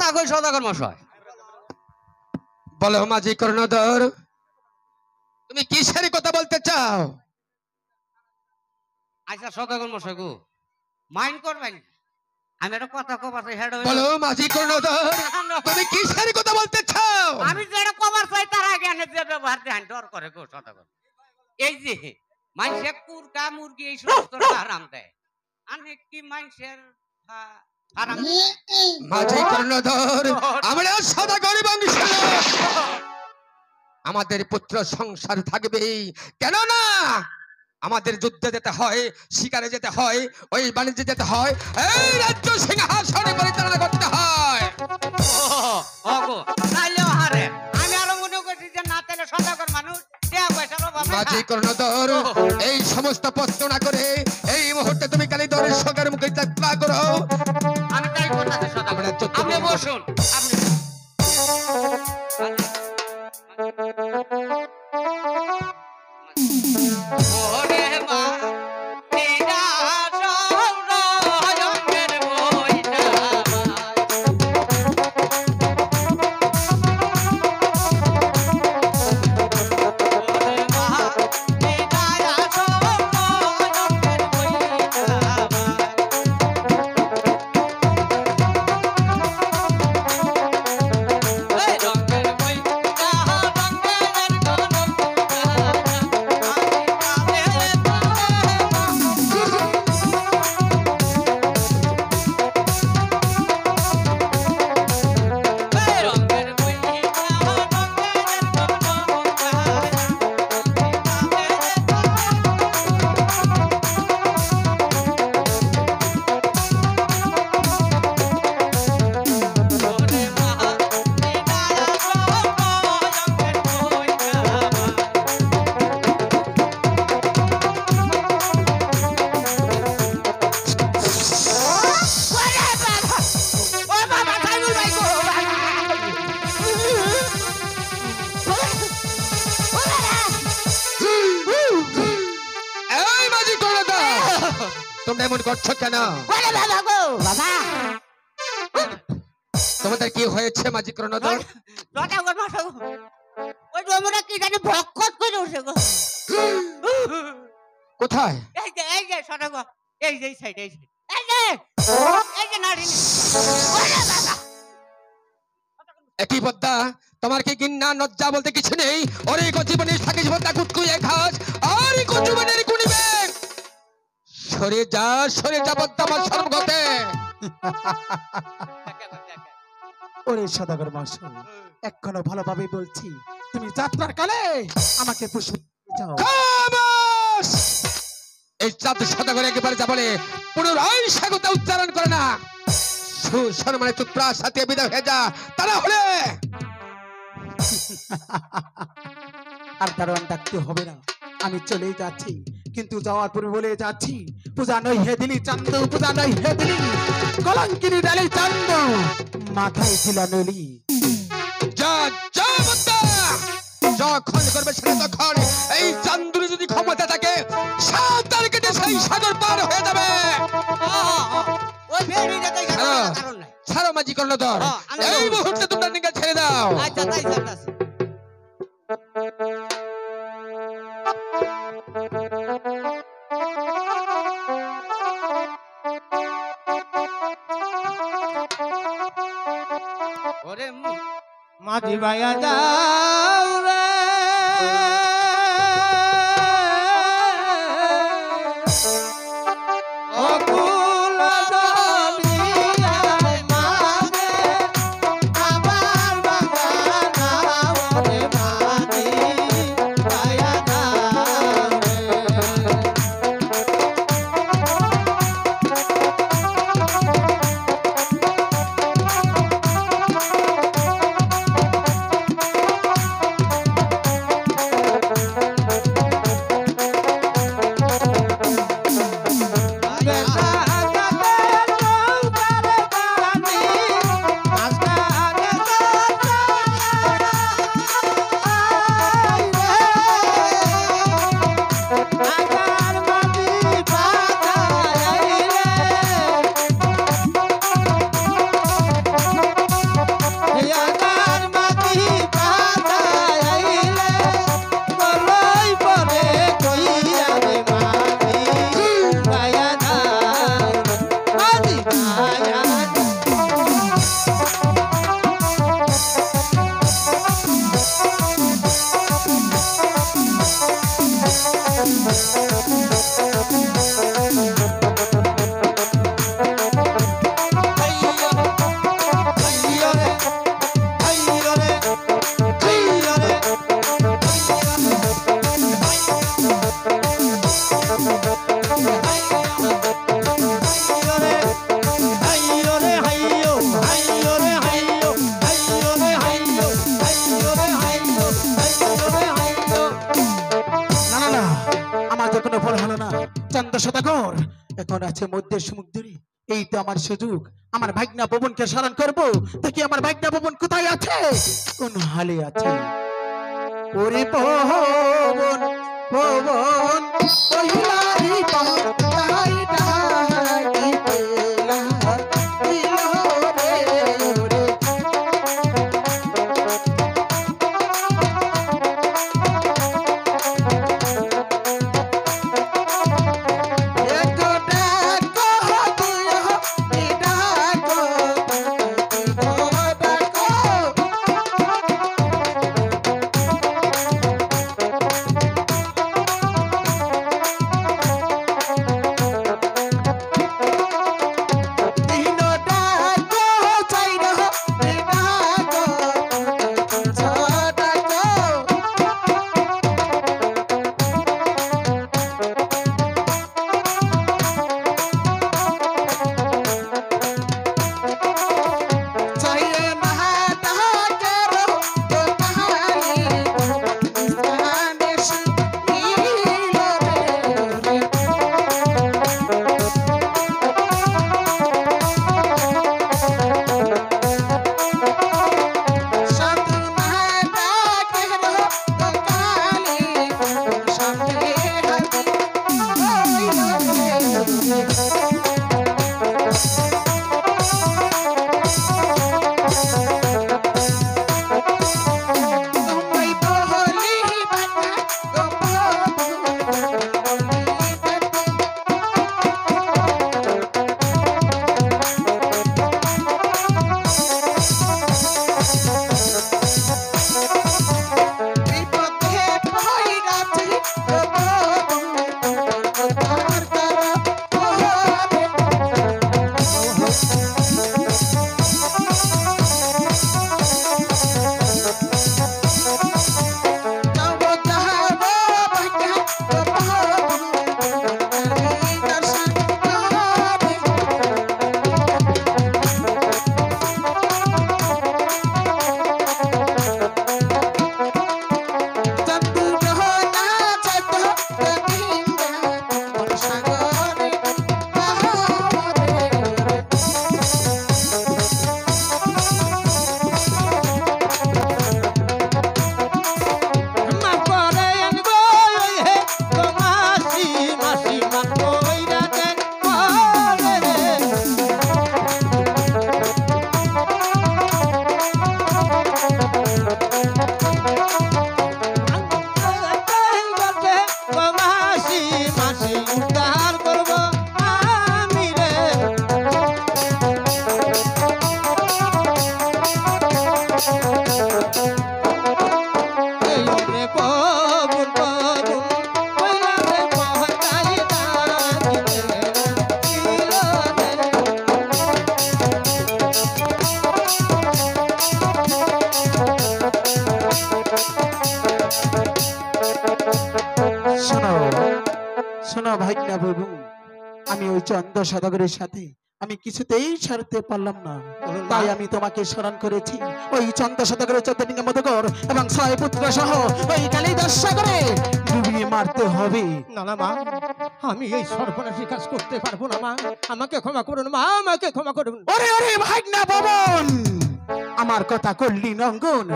কথা কই সদাগর মশাই। বলো মাঝি কর্ণধর, তুমি কিসের কথা বলতে চাও? আচ্ছা সদাগর মশাই গো, মাইন্ড করবেন, আমি একটা কথা কবার চাই। বলো মাঝি কর্ণধর, তুমি কিসের কথা বলতে চাও? আমি যেটা কবার চাই তার আগে আনে যে ব্যবহার দেন ডর করে গো সদাগর। এই যে মানুষে কুরকা মুরগি এই সমস্ত হারাম দেয়, আমি কি মানুষের হারাম? মাঝি কর্ণধর, আমরা সদাগর বংশ, আমাদের পুত্র সংসার থাকবে, কেন না আমাদের যুদ্ধে যেতে হয়, শিকারে যেতে হয়, ওই বাণিজ্যে যেতে হয়, এই রাজ্য সিংহাসনে পরিচালনা করতে হয়। ওগো তাইলেও হারে, আমি আরো মনে করছি যে না তাইলে সদাগর মানুষ দেয়া পয়সার অভাব নাই। মাঝি কর্ণধর, এই সমস্ত প্রশ্ন না করে এই মুহূর্তে তুমি কালী দর্শকের মুখে যাত্রা করো। আমি তাই করতেছি সদাগর, আপনি বসুন। আপনি ওরে মা তিরা সৌরঙ্গের বইটা ওরে মা তিরা সৌরঙ্গের বইটা এই রঙের বইটা রঙের গনম এই মাঝি কর্ণধর, তোমরা এমন করছো কেন? তোমাদের কি হয়েছে মাঝি কর্ণধর? কোথায়? একই পদ্মা, তোমার কি গিন্না লজ্জা বলতে কিছু নেই? ওরে জীবনের থাকিস পদ্মা কুটকুয়ে খাস, আর জীবনের গুনিবে। সরে যা পদ্মা আমার সর্বগতে। ওরে সদাগর মশাই, এখনো ভালোভাবে বলছি, তুমি যাত্রার কালে আমাকে পুষ্প দাও। খামোশ! এই জাত সদাগর একেবারে যা বলে পুনরায় স্বাগত উচ্চারণ করে না। সুসম্মানে চুপড়ার সাথে বিদায় হয়ে যা, তারা হলে আর দারোয়ান ডাকতে হবে না, আমি চলেই যাচ্ছি। কিন্তু যাওয়ার পূর্বে বলে যাচ্ছি, পূজা নই হে দিলি চান্দ, পূজা নই হে দিলি কলঙ্কিনী ডালি চান্দ, মাথায় ছিল নলি। যা যা পদ্মা, যখন করবে সেটা তখন এই চান্দুরি যদি ক্ষমতা থাকে সাঁতার কেটে সেই সাগর পার হয়ে যাবে। ছাড়ো মাঝি কর্ণধর, এই মুহূর্তে তোমরা নিকে ছেড়ে দাও। আচ্ছা তাই ছাড়তাছি। ওরে মাঝি ভাইয়া যাও রে, অকুল দরিয়ায় মাঝে আমার বাগানা, ওরে মাঝি ভাইয়া যাও রে। এখন আছে মধ্যে সমুদ্রে, এই তো আমার সুযোগ। আমার ভাগ্না ভবনকে স্মরণ করব, দেখি আমার ভাগ্না ভবন কোথায় আছে, কোন হালে আছে। ওরে ভবন ভবন ওহিলারি পাতাই ডাকিতেলা দিলো রে ওরে। একো ডাকো তুইও কি ডাকো ডাকো। শোনো ভাগ্না বাবু, আমি ওই চন্দ্র সদাগরের সাথে আমি কিছুতেই ছাড়তে পারলাম না, তাই আমি তোমাকে স্মরণ করেছি। ওই চন্দ্র সদাগরের চন্দ্রলিঙ্গ মধুকর এবং ছয় পুত্র সহ ওই কালিদাস সাগরে ডুবিয়ে মারতে হবে। না না মা, আমি এই সর্বনাশী কাজ করতে পারবো না মা, আমাকে ক্ষমা করুন মা, আমাকে ক্ষমা করুন। ওরে ওরে ভাগ্না ভবন, আমার কথা করলি নঙ্গন,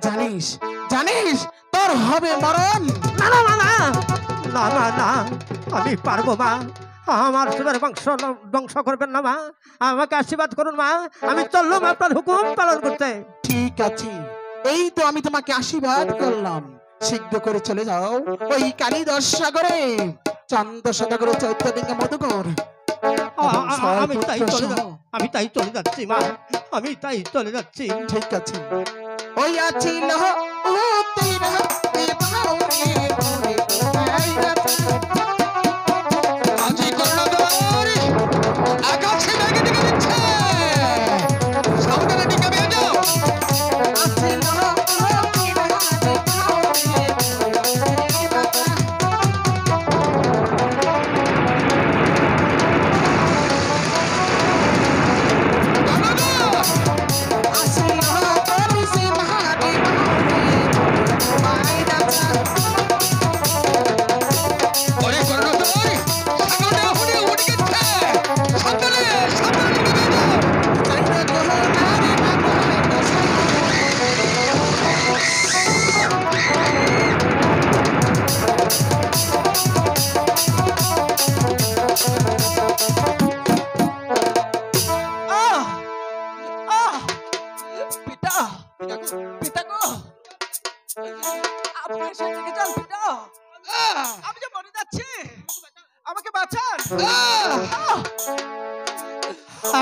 জানিস জানিস তোর হবে মরণ। না না মা, না না না না, আমি পারবো মা, আমার ছেলের বংশ করবেন না মা, আমাকে আশীর্বাদ করুন মা, আমি চললাম আপনার হুকুম পালন করতে। ঠিক আছে, এই তো আমি তোমাকে আশীর্বাদ করলাম, শীঘ্র করে চলে যাও ওই কালিদাস সাগরে চন্দ্র সদাগরের চৈত্যলিঙ্গ মধুকর। আমি তাই চলে যাচ্ছি মা, আমি তাই চলে যাচ্ছি। ঠিক আছে, ওই আছিল ও তেরা দেবারে ওরে আজি করুণাধর আকাশে মেঘে দিকে দিচ্ছে, সামনে দিকে বেরিয়ে যাও। আছিল ও তেরা দেবারে পিতা গো, আপনি এসে থেকে যান পিতা, আমি যে মরে যাচ্ছি, আমাকে বাঁচান।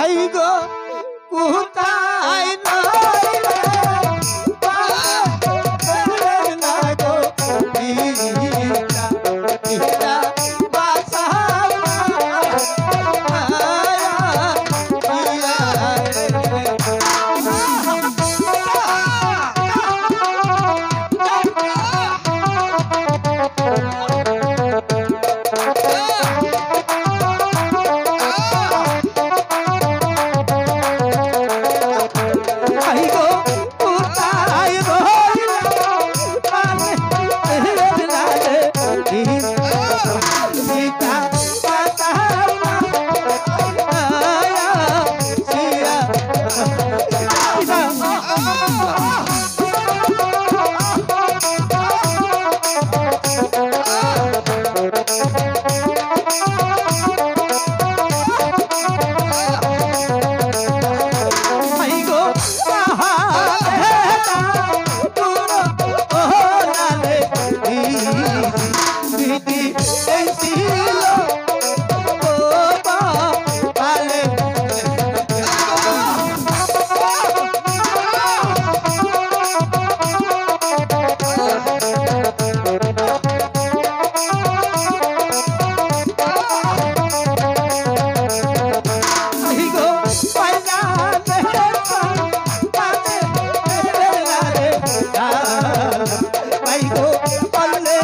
আই গো কোথায় নইলে পারে না গো পিতা পিতা বাঁচাও আই গো কোথায় রইলা পিতা বাঁচাও আই গো দিদি এই ছিল ও পালে আই গো পাইলা আই গো পালে